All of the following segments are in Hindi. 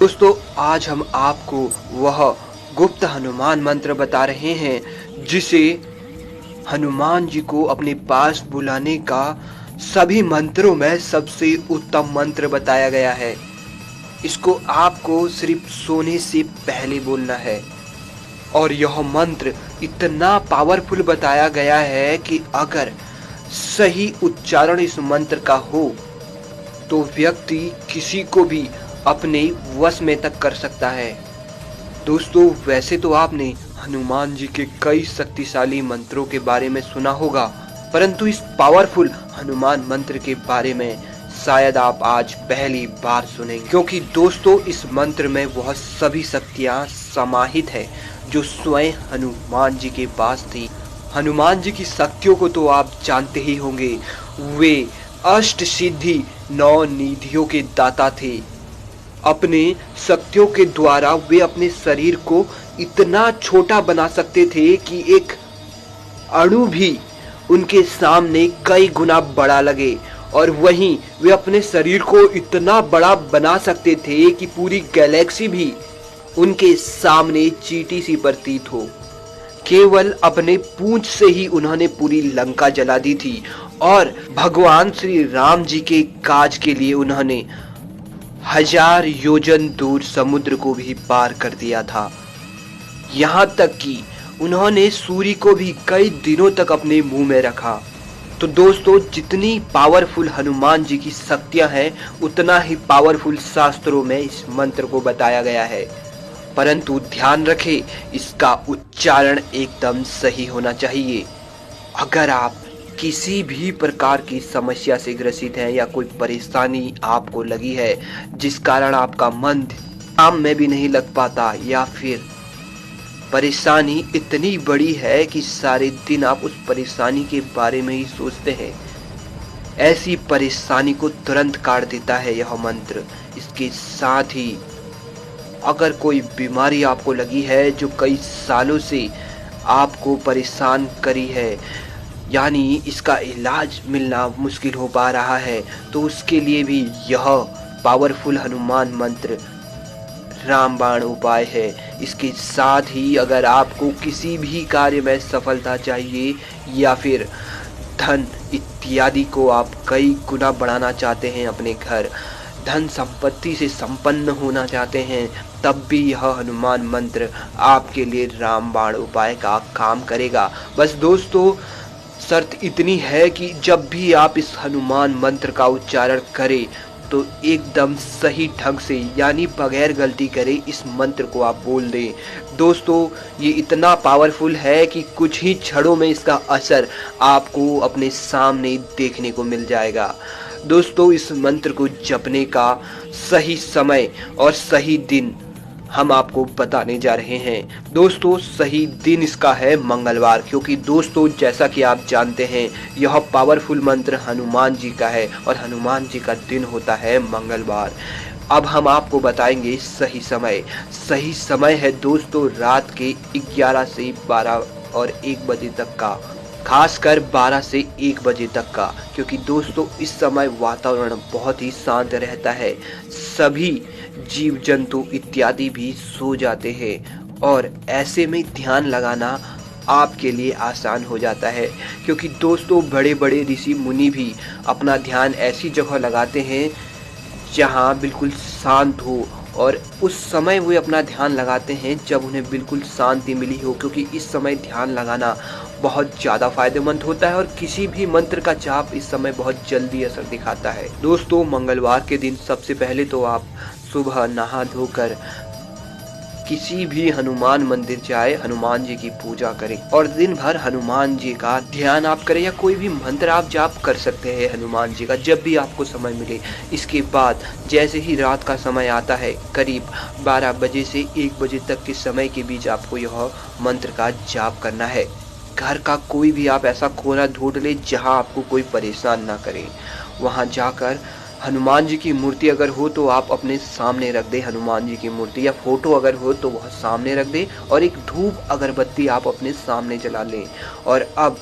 दोस्तों, आज हम आपको वह गुप्त हनुमान मंत्र बता रहे हैं जिसे हनुमान जी को अपने पास बुलाने का सभी मंत्रों में सबसे उत्तम मंत्र बताया गया है। इसको आपको सिर्फ सोने से पहले बोलना है और यह मंत्र इतना पावरफुल बताया गया है कि अगर सही उच्चारण इस मंत्र का हो तो व्यक्ति किसी को भी अपने वश में तक कर सकता है। दोस्तों, वैसे तो आपने हनुमान जी के कई शक्तिशाली मंत्रों के बारे में सुना होगा, परंतु इस पावरफुल हनुमान मंत्र के बारे में शायद आप आज पहली बार सुनेंगे, क्योंकि दोस्तों इस मंत्र में वह सभी शक्तियां समाहित है जो स्वयं हनुमान जी के पास थी। हनुमान जी की शक्तियों को तो आप जानते ही होंगे, वे अष्ट सिद्धि 9 निधियों के दाता थे। अपने शक्तियों के द्वारा वे अपने शरीर को इतना छोटा बना सकते थे कि एक अणु भी उनके सामने कई गुना बड़ा लगे, और वहीं वे अपने शरीर को इतना बड़ा बना सकते थे कि पूरी गैलेक्सी भी उनके सामने चींटी सी प्रतीत हो। केवल अपने पूंछ से ही उन्होंने पूरी लंका जला दी थी और भगवान श्री राम जी के काज के लिए उन्होंने 1000 योजन दूर समुद्र को भी पार कर दिया था। यहाँ तक कि उन्होंने सूर्य को भी कई दिनों तक अपने मुंह में रखा। तो दोस्तों, जितनी पावरफुल हनुमान जी की शक्तियां हैं, उतना ही पावरफुल शास्त्रों में इस मंत्र को बताया गया है। परंतु ध्यान रखें, इसका उच्चारण एकदम सही होना चाहिए। अगर आप किसी भी प्रकार की समस्या से ग्रसित हैं या कोई परेशानी आपको लगी है जिस कारण आपका मन काम में भी नहीं लग पाता, या फिर परेशानी इतनी बड़ी है कि सारे दिन आप उस परेशानी के बारे में ही सोचते हैं, ऐसी परेशानी को तुरंत काट देता है यह मंत्र। इसके साथ ही अगर कोई बीमारी आपको लगी है जो कई सालों से आपको परेशान करी है, यानी इसका इलाज मिलना मुश्किल हो पा रहा है, तो उसके लिए भी यह पावरफुल हनुमान मंत्र रामबाण उपाय है। इसके साथ ही अगर आपको किसी भी कार्य में सफलता चाहिए या फिर धन इत्यादि को आप कई गुना बढ़ाना चाहते हैं, अपने घर धन संपत्ति से संपन्न होना चाहते हैं, तब भी यह हनुमान मंत्र आपके लिए रामबाण उपाय का काम करेगा। बस दोस्तों, शर्त इतनी है कि जब भी आप इस हनुमान मंत्र का उच्चारण करें तो एकदम सही ढंग से, यानी बगैर गलती करे इस मंत्र को आप बोल दें। दोस्तों, ये इतना पावरफुल है कि कुछ ही क्षणों में इसका असर आपको अपने सामने देखने को मिल जाएगा। दोस्तों, इस मंत्र को जपने का सही समय और सही दिन हम आपको बताने जा रहे हैं। दोस्तों, सही दिन इसका है मंगलवार, क्योंकि दोस्तों जैसा कि आप जानते हैं यह पावरफुल मंत्र हनुमान जी का है और हनुमान जी का दिन होता है मंगलवार। अब हम आपको बताएंगे सही समय। सही समय है दोस्तों रात के 11 से 12 और 1 बजे तक का, खासकर 12 से 1 बजे तक का, क्योंकि दोस्तों इस समय वातावरण बहुत ही शांत रहता है, सभी जीव जंतु इत्यादि भी सो जाते हैं और ऐसे में ध्यान लगाना आपके लिए आसान हो जाता है, क्योंकि दोस्तों बड़े बड़े ऋषि मुनि भी अपना ध्यान ऐसी जगह लगाते हैं जहां बिल्कुल शांत हो, और उस समय वे अपना ध्यान लगाते हैं जब उन्हें बिल्कुल शांति मिली हो, क्योंकि इस समय ध्यान लगाना बहुत ज़्यादा फायदेमंद होता है और किसी भी मंत्र का जाप इस समय बहुत जल्दी असर दिखाता है। दोस्तों, मंगलवार के दिन सबसे पहले तो आप सुबह नहा धोकर किसी भी हनुमान मंदिर जाए, हनुमान जी की पूजा करें और दिन भर हनुमान जी का ध्यान आप करें, या कोई भी मंत्र आप जाप कर सकते हैं हनुमान जी का जब भी आपको समय मिले। इसके बाद जैसे ही रात का समय आता है, करीब 12 बजे से 1 बजे तक के समय के बीच आपको यह मंत्र का जाप करना है। घर का कोई भी आप ऐसा कोना ढूंढ ले जहां आपको कोई परेशान ना करे, वहां जाकर हनुमान जी की मूर्ति अगर हो तो आप अपने सामने रख दें हनुमान जी की मूर्ति, या फोटो अगर हो तो वह सामने रख दें, और एक धूप अगरबत्ती आप अपने सामने जला लें। और अब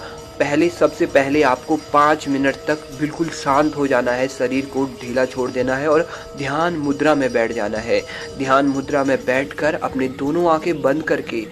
सबसे पहले आपको 5 मिनट तक बिल्कुल शांत हो जाना है, शरीर को ढीला छोड़ देना है और ध्यान मुद्रा में बैठ जाना है। ध्यान मुद्रा में बैठकर अपने दोनों आंखें बंद करके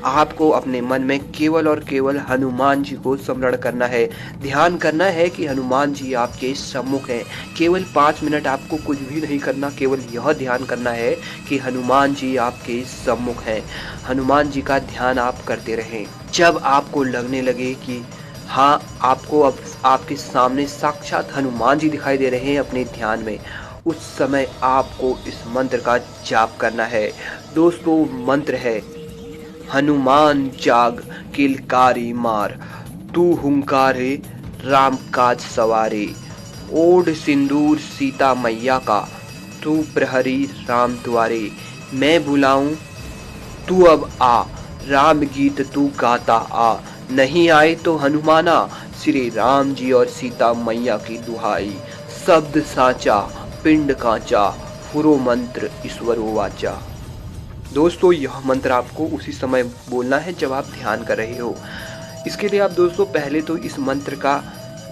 आपको अपने मन में केवल और केवल हनुमान जी को स्मरण करना है। ध्यान करना है कि हनुमान जी आपके सम्मुख हैं। केवल 5 मिनट आपको कुछ भी नहीं करना, केवल यह ध्यान करना है कि हनुमान जी आपके सम्मुख हैं। हनुमान जी का ध्यान आप करते रहें। जब आपको लगने लगे कि हाँ, आपको अब आपके सामने साक्षात हनुमान जी दिखाई दे रहे हैं अपने ध्यान में, उस समय आपको इस मंत्र का जाप करना है। दोस्तों, मंत्र है हनुमान जाग किलकारी मार, तू हुंकारे राम काज सवारे, ओढ़ सिंदूर सीता मैया का, तू प्रहरी राम द्वारे, मैं बुलाऊं तू अब आ, राम गीत तू गाता आ, नहीं आए तो हनुमाना, श्री राम जी और सीता मैया की दुहाई, शब्द साचा पिंड कांचा, फुरो मंत्र ईश्वरो वाचा। दोस्तों, यह मंत्र आपको उसी समय बोलना है जब आप ध्यान कर रहे हो। इसके लिए आप दोस्तों पहले तो इस मंत्र का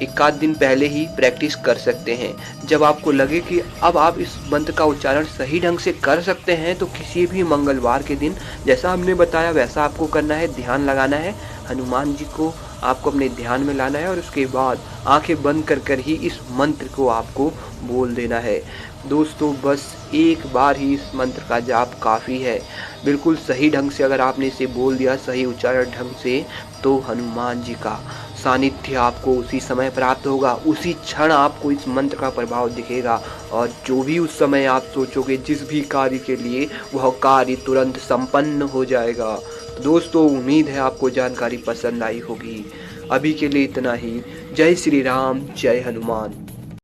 एक आध दिन पहले ही प्रैक्टिस कर सकते हैं। जब आपको लगे कि अब आप इस मंत्र का उच्चारण सही ढंग से कर सकते हैं तो किसी भी मंगलवार के दिन जैसा हमने बताया वैसा आपको करना है, ध्यान लगाना है, हनुमान जी को आपको अपने ध्यान में लाना है और उसके बाद आंखें बंद कर ही इस मंत्र को आपको बोल देना है। दोस्तों, बस एक बार ही इस मंत्र का जाप काफ़ी है। बिल्कुल सही ढंग से अगर आपने इसे बोल दिया, सही उच्चारण ढंग से, तो हनुमान जी का सानिध्य आपको उसी समय प्राप्त होगा। उसी क्षण आपको इस मंत्र का प्रभाव दिखेगा और जो भी उस समय आप सोचोगे जिस भी कार्य के लिए, वह कार्य तुरंत संपन्न हो जाएगा। दोस्तों, उम्मीद है आपको जानकारी पसंद आई होगी। अभी के लिए इतना ही। जय श्री राम, जय हनुमान।